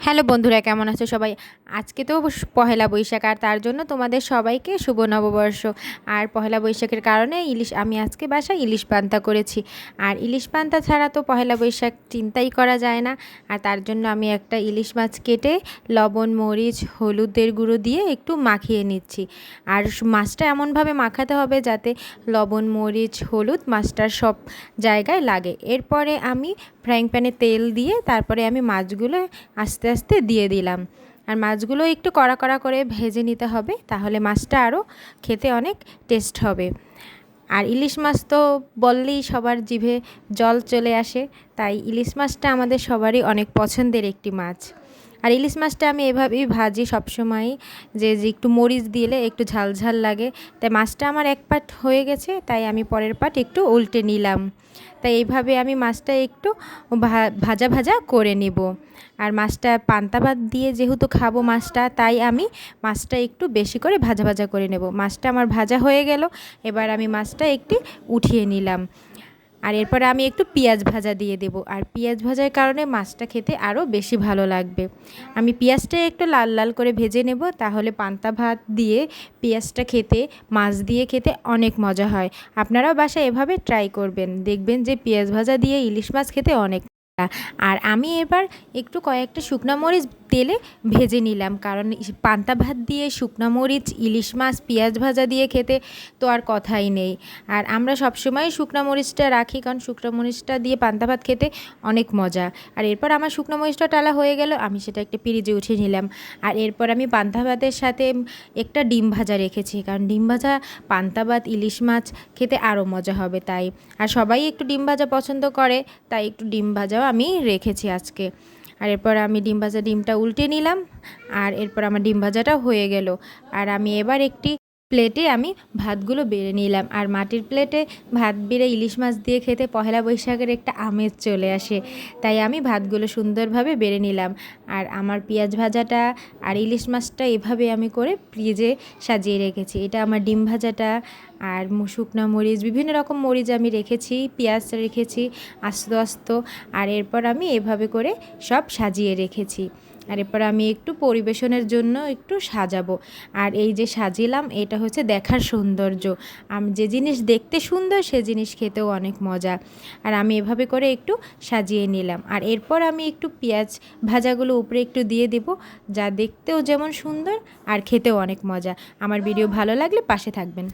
Hello বন্ধুরা, কেমন আছো সবাই? আজকে তো পহেলা বৈশাখ, আর তার জন্য তোমাদের সবাইকে শুভ নববর্ষ। আর পহেলা বৈশাখের কারণে আমি আজকে বাসায় ইলিশ পান্তা করেছি। আর ইলিশ পান্তা ছাড়া তো পহেলা বৈশাখ চিন্তাই করা যায় না। আর তার জন্য আমি একটা ইলিশ মাছ কেটে লবণ, মরিচ, হলুদের গুঁড়ো দিয়ে একটু মাখিয়ে নিচ্ছি। আর মাছটা এমনভাবে মাখাতে হবে যাতে লবণ, মরিচ, হলুদ মাছটার সব জায়গায় লাগে। এরপরে আমি ফ্রাইং প্যানে তেল দিয়ে তারপরে আমি মাছগুলো আস্তে আস্তে দিয়ে দিলাম। আর মাছগুলো একটু কড়া কড়া করে ভেজে নিতে হবে, তাহলে মাছটা আরও খেতে অনেক টেস্ট হবে। আর ইলিশ মাছ তো বললেই সবার জিভে জল চলে আসে, তাই ইলিশ মাছটা আমাদের সবারই অনেক পছন্দের একটি মাছ। আর ইলিশ মাছটা আমি এভাবেই ভাজি সবসময়, যে একটু মরিচ দিলে একটু ঝাল ঝাল লাগে। তাই মাছটা আমার এক পাট হয়ে গেছে, তাই আমি পরের পাট একটু উল্টে নিলাম। তাই এইভাবে আমি মাছটা একটু ভাজা ভাজা করে নেব। আর মাছটা পান্তা ভাত দিয়ে যেহেতু খাবো মাছটা, তাই আমি মাছটা একটু বেশি করে ভাজা ভাজা করে নেব। মাছটা আমার ভাজা হয়ে গেল, এবার আমি মাছটা একটু উঠিয়ে নিলাম। আর এরপরে আমি একটু পেঁয়াজ ভাজা দিয়ে দেব। আর পেঁয়াজ ভাজার কারণে মাছটা খেতে আরও বেশি ভালো লাগবে। আমি পেঁয়াজটা একটু লাল লাল করে ভেজে নেব, তাহলে পান্তা ভাত দিয়ে পেঁয়াজটা খেতে, মাছ দিয়ে খেতে অনেক মজা হয়। আপনারাও বাসায় এভাবে ট্রাই করবেন, দেখবেন যে পেঁয়াজ ভাজা দিয়ে ইলিশ মাছ খেতে অনেক। আর আমি এবার একটু কয়েকটা শুকনো মরিচ তেলে ভেজে নিলাম, কারণ পান্তা ভাত দিয়ে শুকনো মরিচ, ইলিশ মাছ, পেঁয়াজ ভাজা দিয়ে খেতে তো আর কথাই নেই। আর আমরা সবসময় শুকনো মরিচটা রাখি, কারণ শুকনো মরিচটা দিয়ে পান্তা ভাত খেতে অনেক মজা। আর এরপর আমার শুকনো মরিচটা টালা হয়ে গেল, আমি সেটা একটা পিরিজে উঠিয়ে নিলাম। আর এরপর আমি পান্তা ভাতের সাথে একটা ডিম ভাজা রেখেছি, কারণ ডিম ভাজা পান্তা ভাত, ইলিশ মাছ খেতে আরও মজা হবে তাই। আর সবাই একটু ডিম ভাজা পছন্দ করে, তাই একটু ডিম ভাজাও আমি রেখেছি আজকে। আর এরপর আমি ডিমটা উল্টে নিলাম। আর এরপর আমার ডিম ভাজাটাও হয়ে গেল। আর আমি এবার একটি প্লেটে আমি ভাতগুলো বেড়ে নিলাম। আর মাটির প্লেটে ভাত বেড়ে ইলিশ মাছ দিয়ে খেতে পহেলা বৈশাখের একটা আমেজ চলে আসে, তাই আমি ভাতগুলো সুন্দরভাবে বেড়ে নিলাম। আর আমার পেঁয়াজ ভাজাটা আর ইলিশ মাছটা এভাবে আমি করে ফ্রিজে সাজিয়ে রেখেছি। এটা আমার ডিম ভাজাটা। আর শুকনো মরিচ, বিভিন্ন রকম মরিচ আমি রেখেছি, পেঁয়াজ রেখেছি আস্ত আস্ত। আর এরপর আমি এভাবে করে সব সাজিয়ে রেখেছি। আর এরপর আমি একটু পরিবেশনের জন্য একটু সাজাবো। আর এই যে সাজিলাম, এটা হচ্ছে দেখার সৌন্দর্য। আমি যে জিনিস দেখতে সুন্দর, সে জিনিস খেতেও অনেক মজা। আর আমি এভাবে করে একটু সাজিয়ে নিলাম। আর এরপর আমি একটু পেঁয়াজ ভাজাগুলো উপরে একটু দিয়ে দেব, যা দেখতেও যেমন সুন্দর আর খেতেও অনেক মজা। আমার ভিডিও ভালো লাগলে পাশে থাকবেন।